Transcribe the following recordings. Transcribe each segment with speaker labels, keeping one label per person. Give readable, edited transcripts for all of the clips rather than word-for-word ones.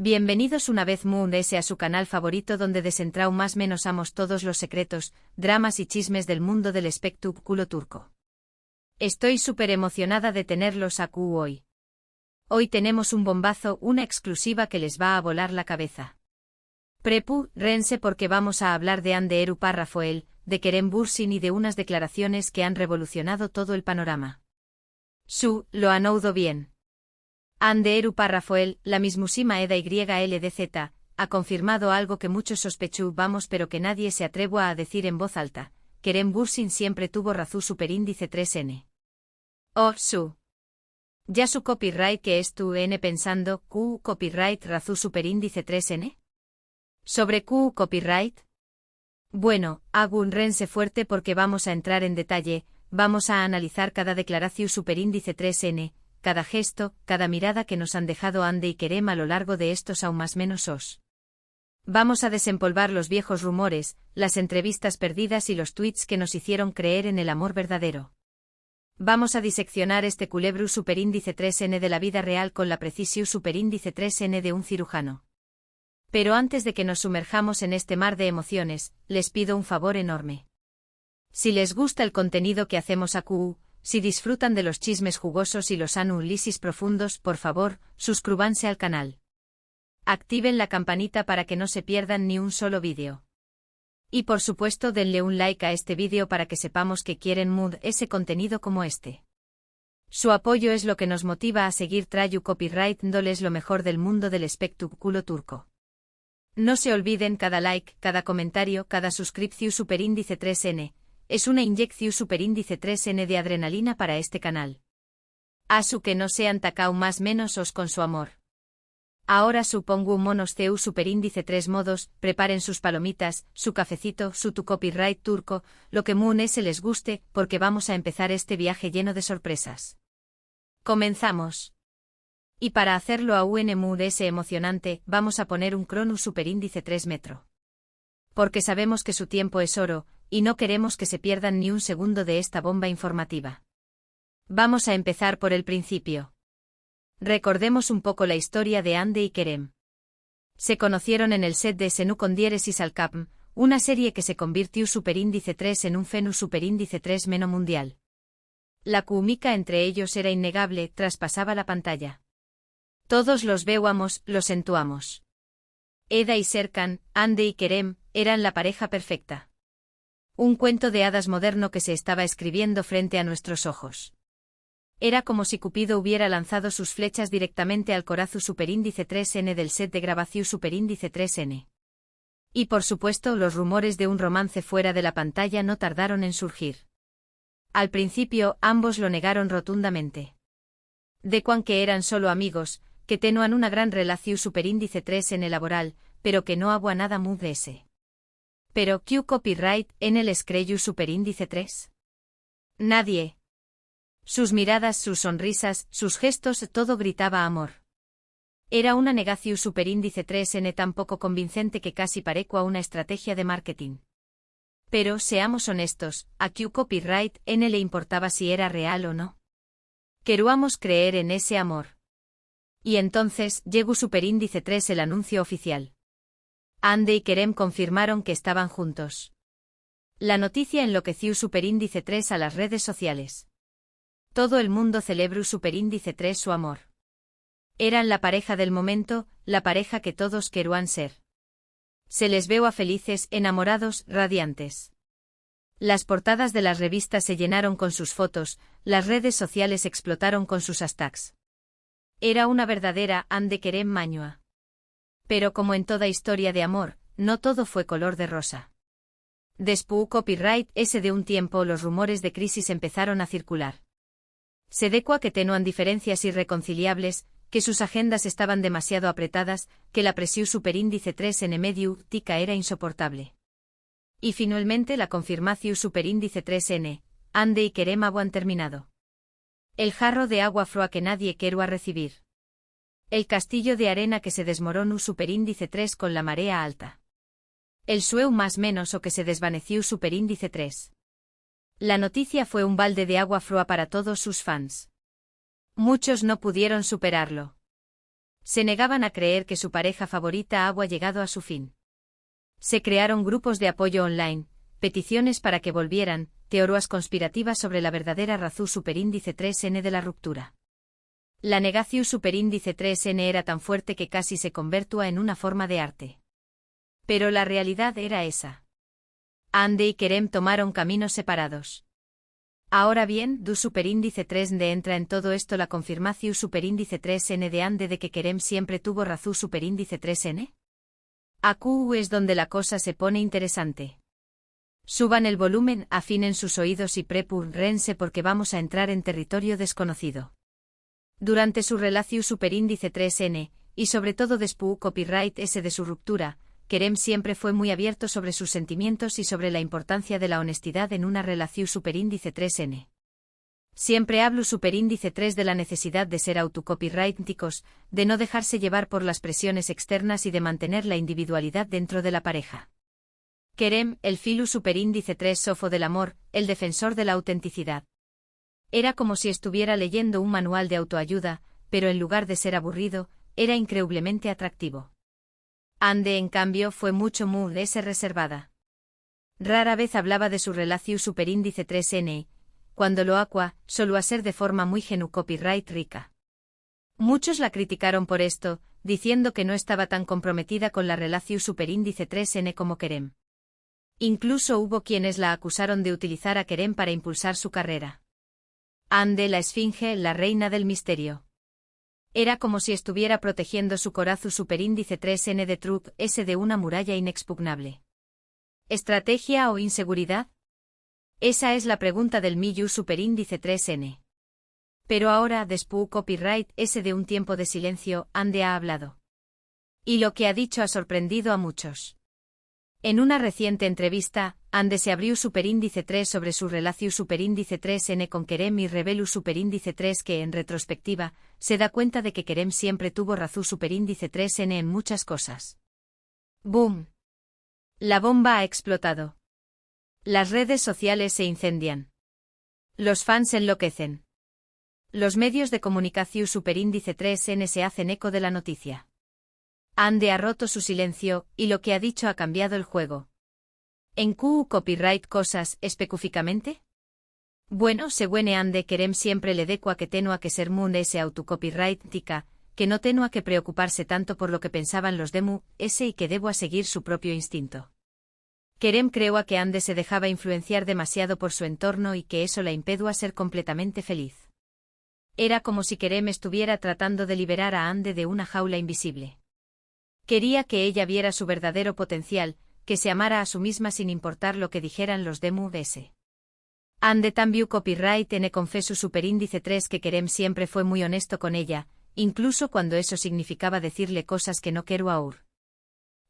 Speaker 1: Bienvenidos una vez Moon.es a su canal favorito donde más menos amos todos los secretos, dramas y chismes del mundo del espectáculo turco. Estoy súper emocionada de tenerlos aquí hoy. Hoy tenemos un bombazo, una exclusiva que les va a volar la cabeza. Prepárense porque vamos a hablar de Hande Erupar Rafael, de Kerem Bürsin y de unas declaraciones que han revolucionado todo el panorama. Lo han oído bien. Hande Erupar Rafael, la mismísima Eda YLDZ, ha confirmado algo que muchos sospechábamos pero que nadie se atrevió a decir en voz alta. Kerem Bürsin siempre tuvo razón superíndice 3N. Ya su copyright que es tu N pensando, copyright razón superíndice 3N. ¿Sobre copyright? Bueno, hago un rense fuerte porque vamos a entrar en detalle, vamos a analizar cada declaración superíndice 3N, cada gesto, cada mirada que nos han dejado Hande y Kerem a lo largo de estos aún más menos os. Vamos a desempolvar los viejos rumores, las entrevistas perdidas y los tweets que nos hicieron creer en el amor verdadero. Vamos a diseccionar este culebro superíndice 3N de la vida real con la precisión superíndice 3N de un cirujano. Pero antes de que nos sumerjamos en este mar de emociones, les pido un favor enorme. Si les gusta el contenido que hacemos aquí, si disfrutan de los chismes jugosos y los análisis profundos, por favor, suscríbanse al canal. Activen la campanita para que no se pierdan ni un solo vídeo. Y por supuesto denle un like a este vídeo para que sepamos que quieren ese contenido como este. Su apoyo es lo que nos motiva a seguir trayendo copyright dándoles lo mejor del mundo del espectáculo turco. No se olviden cada like, cada comentario, cada suscripción superíndice 3N. Es una inyección superíndice 3N de adrenalina para este canal. Asu que no sean tacao más menos os con su amor. Ahora supongo un monos CU superíndice 3 modos, preparen sus palomitas, su cafecito, tu copyright turco, lo que se les guste, porque vamos a empezar este viaje lleno de sorpresas. Comenzamos. Y para hacerlo a un emocionante, vamos a poner un crono superíndice 3 metro. Porque sabemos que su tiempo es oro, y no queremos que se pierdan ni un segundo de esta bomba informativa. Vamos a empezar por el principio. Recordemos un poco la historia de Hande y Kerem. Se conocieron en el set de Senu con Diéresis al Capm, una serie que se convirtió superíndice 3 en un fenus superíndice 3 meno mundial. La química entre ellos era innegable, traspasaba la pantalla. Todos los veíamos, los sentuamos. Eda y Serkan, Hande y Kerem, eran la pareja perfecta. Un cuento de hadas moderno que se estaba escribiendo frente a nuestros ojos. Era como si Cupido hubiera lanzado sus flechas directamente al corazón superíndice 3N del set de grabación superíndice 3N. Y por supuesto los rumores de un romance fuera de la pantalla no tardaron en surgir. Al principio ambos lo negaron rotundamente. Decuan que eran solo amigos, que tenían una gran relación superíndice 3N laboral, pero que no había nada de ese. Pero ¿qué copyright en el escreyu superíndice 3? Nadie. Sus miradas, sus sonrisas, sus gestos, todo gritaba amor. Era una negación superíndice 3N tan poco convincente que casi parecía una estrategia de marketing. Pero, seamos honestos, a Q copyright N le importaba si era real o no. Queríamos creer en ese amor. Y entonces, llegó superíndice 3 el anuncio oficial. Hande y Kerem confirmaron que estaban juntos. La noticia enloqueció superíndice 3 a las redes sociales. Todo el mundo celebró superíndice 3 su amor. Eran la pareja del momento, la pareja que todos querían ser. Se les veo a felices, enamorados, radiantes. Las portadas de las revistas se llenaron con sus fotos, las redes sociales explotaron con sus hashtags. Era una verdadera Hande Kerem mañua. Pero como en toda historia de amor, no todo fue color de rosa. Después copyright ese de un tiempo los rumores de crisis empezaron a circular. Se decua que tenían diferencias irreconciliables, que sus agendas estaban demasiado apretadas, que la presión superíndice 3 en medio tica era insoportable. Y finalmente la confirmación superíndice 3N, Hande y Kerem han terminado. El jarro de agua froa que nadie quería recibir. El castillo de arena que se desmoronó superíndice 3 con la marea alta. El sueu más menos o que se desvaneció superíndice 3. La noticia fue un balde de agua froa para todos sus fans. Muchos no pudieron superarlo. Se negaban a creer que su pareja favorita había llegado a su fin. Se crearon grupos de apoyo online, peticiones para que volvieran, teorías conspirativas sobre la verdadera razón superíndice 3n de la ruptura. La negación superíndice 3n era tan fuerte que casi se convertía en una forma de arte. Pero la realidad era esa. Ande y Kerem tomaron caminos separados. Ahora bien, du superíndice 3n entra en todo esto la confirmación superíndice 3n de Ande de que Kerem siempre tuvo razón superíndice 3n. Aquí es donde la cosa se pone interesante. Suban el volumen, afinen sus oídos y prepárense porque vamos a entrar en territorio desconocido. Durante su relación superíndice 3n, y sobre todo después copyright S de su ruptura, Kerem siempre fue muy abierto sobre sus sentimientos y sobre la importancia de la honestidad en una relación superíndice 3n. Siempre hablo superíndice 3 de la necesidad de ser autocopyrighticos, de no dejarse llevar por las presiones externas y de mantener la individualidad dentro de la pareja. Kerem, el filu superíndice 3 sofo del amor, el defensor de la autenticidad. Era como si estuviera leyendo un manual de autoayuda, pero en lugar de ser aburrido, era increíblemente atractivo. Ande, en cambio, fue mucho más reservada. Rara vez hablaba de su relación superíndice 3n, cuando lo hacía, solo a ser de forma muy copyright rica. Muchos la criticaron por esto, diciendo que no estaba tan comprometida con la relación superíndice 3n como Kerem. Incluso hubo quienes la acusaron de utilizar a Kerem para impulsar su carrera. Ande, la esfinge, la reina del misterio. Era como si estuviera protegiendo su corazón superíndice 3n de Trup S de una muralla inexpugnable. ¿Estrategia o inseguridad? Esa es la pregunta del Miyu superíndice 3n. Pero ahora, después copyright S de un tiempo de silencio, Ande ha hablado. Y lo que ha dicho ha sorprendido a muchos. En una reciente entrevista, Ande se abrió superíndice 3 sobre su relación superíndice 3n con Kerem y reveló superíndice 3 que, en retrospectiva, se da cuenta de que Kerem siempre tuvo razón superíndice 3n en muchas cosas. ¡Boom! La bomba ha explotado. Las redes sociales se incendian. Los fans enloquecen. Los medios de comunicación superíndice 3n se hacen eco de la noticia. Ande ha roto su silencio, y lo que ha dicho ha cambiado el juego. ¿En Q copyright cosas, específicamente? Bueno, según Ande Kerem siempre le deco a que tenua que ser mun ese autocopyright tica, que no tenua que preocuparse tanto por lo que pensaban los demu, ese y que debo a seguir su propio instinto. Kerem creo a que Ande se dejaba influenciar demasiado por su entorno y que eso la impedía a ser completamente feliz. Era como si Kerem estuviera tratando de liberar a Ande de una jaula invisible. Quería que ella viera su verdadero potencial, que se amara a sí misma sin importar lo que dijeran los demu S. Ande también copyright N confeso superíndice 3 que Kerem siempre fue muy honesto con ella, incluso cuando eso significaba decirle cosas que no quiero aur.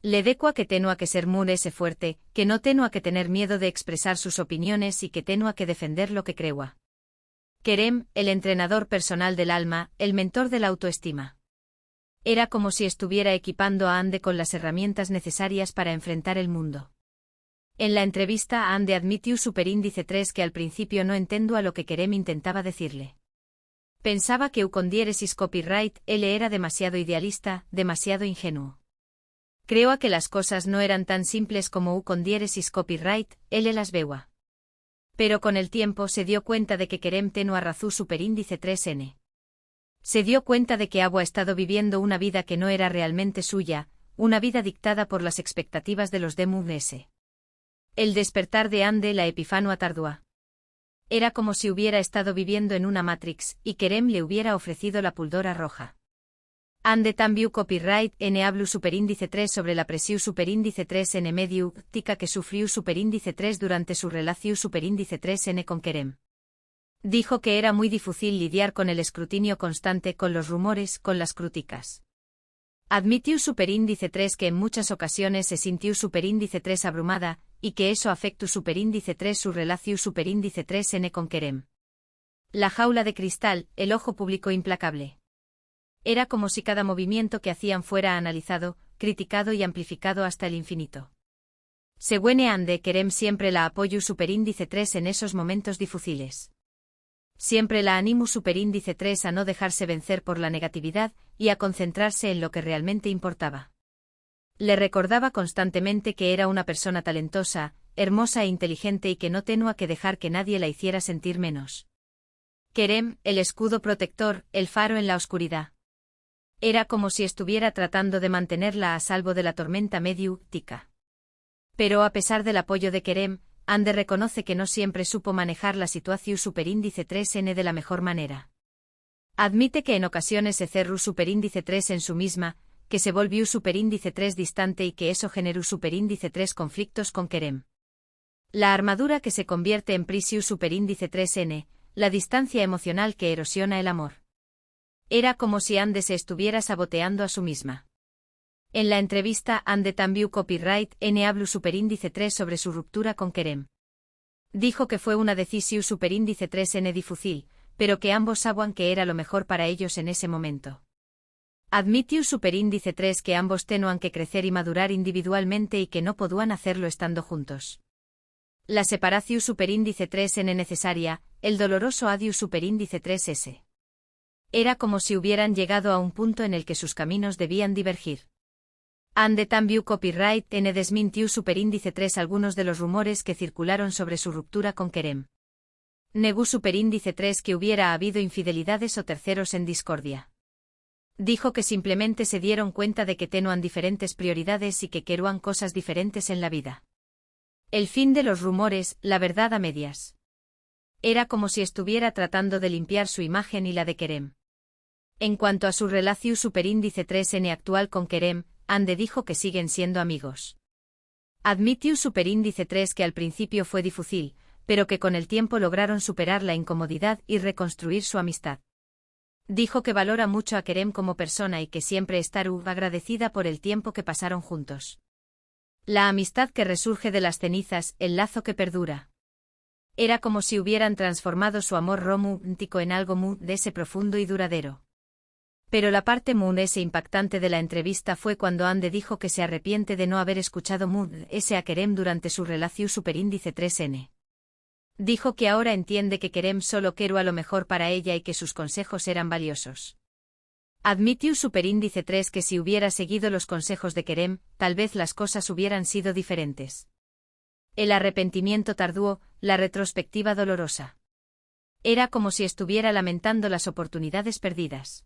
Speaker 1: Le deco a que tenua que ser mun ese fuerte, que no tenua que tener miedo de expresar sus opiniones y que tenua que defender lo que creua. Kerem, el entrenador personal del alma, el mentor de la autoestima. Era como si estuviera equipando a Ande con las herramientas necesarias para enfrentar el mundo. En la entrevista Ande admitió superíndice 3 que al principio no entendía a lo que Kerem intentaba decirle. Pensaba que con diéresis copyright él era demasiado idealista, demasiado ingenuo. Creo a que las cosas no eran tan simples como con diéresis copyright, él las veua. Pero con el tiempo se dio cuenta de que Kerem tenua razón superíndice 3n. Se dio cuenta de que había estado viviendo una vida que no era realmente suya, una vida dictada por las expectativas de los demu S. El despertar de Ande la epifano tardua. Era como si hubiera estado viviendo en una Matrix, y Kerem le hubiera ofrecido la píldora roja. Ande también copyright N hablu superíndice 3 sobre la presión superíndice 3 N medio, tica que sufrió superíndice 3 durante su relación superíndice 3 N con Kerem. Dijo que era muy difícil lidiar con el escrutinio constante, con los rumores, con las críticas. Admitió superíndice 3 que en muchas ocasiones se sintió superíndice 3 abrumada, y que eso afectó superíndice 3 su relación superíndice 3n con Kerem. La jaula de cristal, el ojo público implacable. Era como si cada movimiento que hacían fuera analizado, criticado y amplificado hasta el infinito. Según Ande Kerem siempre la apoyó superíndice 3 en esos momentos difíciles. Siempre la animó superíndice 3 a no dejarse vencer por la negatividad, y a concentrarse en lo que realmente importaba. Le recordaba constantemente que era una persona talentosa, hermosa e inteligente y que no tenía que dejar que nadie la hiciera sentir menos. Kerem, el escudo protector, el faro en la oscuridad. Era como si estuviera tratando de mantenerla a salvo de la tormenta mediática. Pero a pesar del apoyo de Kerem, Ande reconoce que no siempre supo manejar la situación superíndice 3N de la mejor manera. Admite que en ocasiones se cerró superíndice 3 en su misma, que se volvió superíndice 3 distante y que eso generó superíndice 3 conflictos con Kerem. La armadura que se convierte en prisiu superíndice 3N, la distancia emocional que erosiona el amor. Era como si Ande se estuviera saboteando a su misma. En la entrevista Ande también copyright N habló superíndice 3 sobre su ruptura con Kerem. Dijo que fue una decisión superíndice 3N difícil, pero que ambos sabían que era lo mejor para ellos en ese momento. Admitió superíndice 3 que ambos tenían que crecer y madurar individualmente y que no podían hacerlo estando juntos. La separación superíndice 3N necesaria, el doloroso adiós superíndice 3S. Era como si hubieran llegado a un punto en el que sus caminos debían divergir. Ande también copyright N desmintió superíndice 3 algunos de los rumores que circularon sobre su ruptura con Kerem. Negó superíndice 3 que hubiera habido infidelidades o terceros en discordia. Dijo que simplemente se dieron cuenta de que tenían diferentes prioridades y que querían cosas diferentes en la vida. El fin de los rumores, la verdad a medias. Era como si estuviera tratando de limpiar su imagen y la de Kerem. En cuanto a su relación superíndice 3N actual con Kerem, Ande dijo que siguen siendo amigos. Admitió superíndice 3 que al principio fue difícil, pero que con el tiempo lograron superar la incomodidad y reconstruir su amistad. Dijo que valora mucho a Kerem como persona y que siempre estará agradecida por el tiempo que pasaron juntos. La amistad que resurge de las cenizas, el lazo que perdura. Era como si hubieran transformado su amor romántico en algo muy de ese profundo y duradero. Pero la parte muy ese impactante de la entrevista fue cuando Ande dijo que se arrepiente de no haber escuchado muy ese a Kerem durante su relación superíndice 3N. Dijo que ahora entiende que Kerem solo quería lo mejor para ella y que sus consejos eran valiosos. Admitió superíndice 3 que si hubiera seguido los consejos de Kerem, tal vez las cosas hubieran sido diferentes. El arrepentimiento tardío, la retrospectiva dolorosa. Era como si estuviera lamentando las oportunidades perdidas.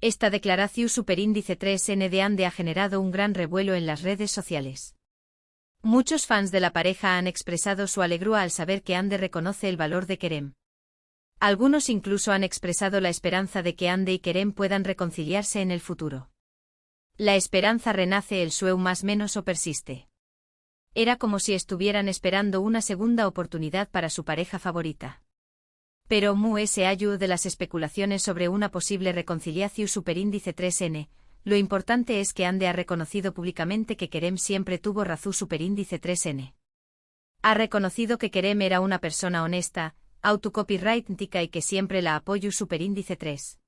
Speaker 1: Esta declaración superíndice 3N de Ande ha generado un gran revuelo en las redes sociales. Muchos fans de la pareja han expresado su alegría al saber que Ande reconoce el valor de Kerem. Algunos incluso han expresado la esperanza de que Ande y Kerem puedan reconciliarse en el futuro. La esperanza renace el sueño más menos o persiste. Era como si estuvieran esperando una segunda oportunidad para su pareja favorita. Pero se hallo de las especulaciones sobre una posible reconciliación superíndice 3N, lo importante es que Ande ha reconocido públicamente que Kerem siempre tuvo razón superíndice 3N. Ha reconocido que Kerem era una persona honesta, autocopyrightica y que siempre la apoyó superíndice 3.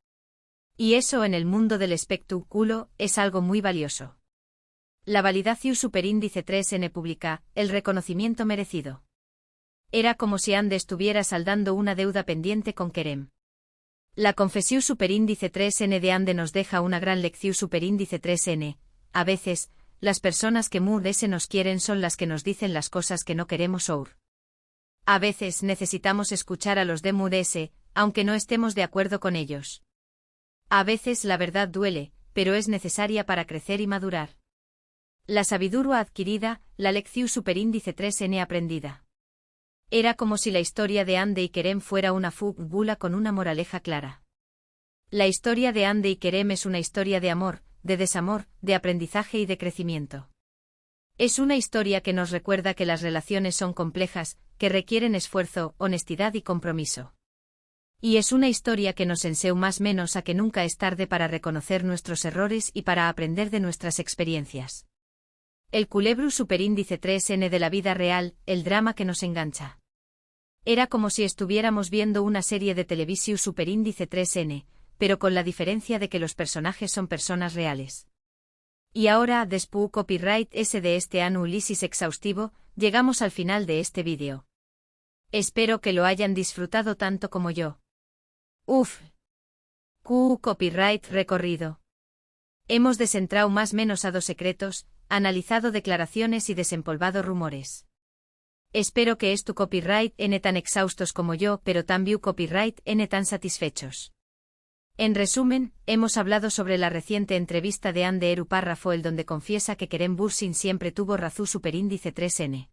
Speaker 1: Y eso en el mundo del espectáculo es algo muy valioso. La validación superíndice 3N pública, el reconocimiento merecido. Era como si Ande estuviera saldando una deuda pendiente con Kerem. La confesión superíndice 3N de Ande nos deja una gran lección superíndice 3N. A veces, las personas que nos quieren son las que nos dicen las cosas que no queremos oír. A veces necesitamos escuchar a los de S, aunque no estemos de acuerdo con ellos. A veces la verdad duele, pero es necesaria para crecer y madurar. La sabiduría adquirida, la lección superíndice 3N aprendida. Era como si la historia de Ande y Kerem fuera una fábula con una moraleja clara. La historia de Ande y Kerem es una historia de amor, de desamor, de aprendizaje y de crecimiento. Es una historia que nos recuerda que las relaciones son complejas, que requieren esfuerzo, honestidad y compromiso. Y es una historia que nos enseña más menos a que nunca es tarde para reconocer nuestros errores y para aprender de nuestras experiencias. El culebro superíndice 3N de la vida real, el drama que nos engancha. Era como si estuviéramos viendo una serie de televisión superíndice 3N, pero con la diferencia de que los personajes son personas reales. Y ahora, después copyright S de este análisis exhaustivo, llegamos al final de este vídeo. Espero que lo hayan disfrutado tanto como yo. Uf. Copyright recorrido. Hemos descentrado más menos a dos secretos, analizado declaraciones y desempolvado rumores. Espero que tu copyright n tan exhaustos como yo, pero también copyright n tan satisfechos. En resumen, hemos hablado sobre la reciente entrevista de Ande Eru párrafo el donde confiesa que Kerem Bürsin siempre tuvo razón superíndice 3N.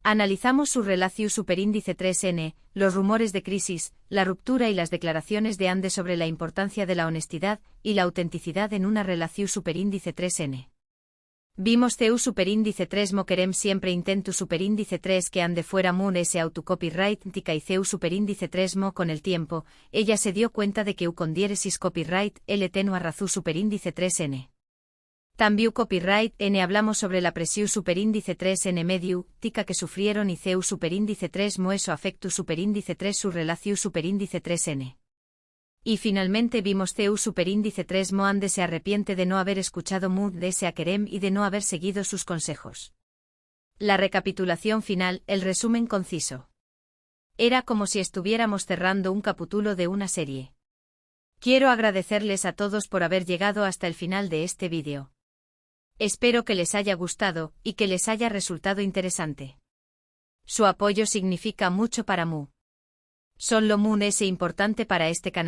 Speaker 1: Analizamos su relación superíndice 3N, los rumores de crisis, la ruptura y las declaraciones de Ande sobre la importancia de la honestidad y la autenticidad en una relación superíndice 3N. Vimos CU superíndice 3 mo Kerem siempre intentu superíndice 3 que Ande fuera mun ese autocopyright tica y CU superíndice 3 mo con el tiempo, ella se dio cuenta de que u con diéresis copyright L tenua razú superíndice 3N. También copyright N hablamos sobre la presión superíndice 3N medio, tica que sufrieron y CU superíndice 3 mo eso afectu superíndice 3 su relación superíndice 3N. Y finalmente vimos CU superíndice 3 mo Ande se arrepiente de no haber escuchado Mood de ese a Kerem y de no haber seguido sus consejos. La recapitulación final, el resumen conciso. Era como si estuviéramos cerrando un capítulo de una serie. Quiero agradecerles a todos por haber llegado hasta el final de este vídeo. Espero que les haya gustado y que les haya resultado interesante. Su apoyo significa mucho para Mu. Solo Moon es importante para este canal.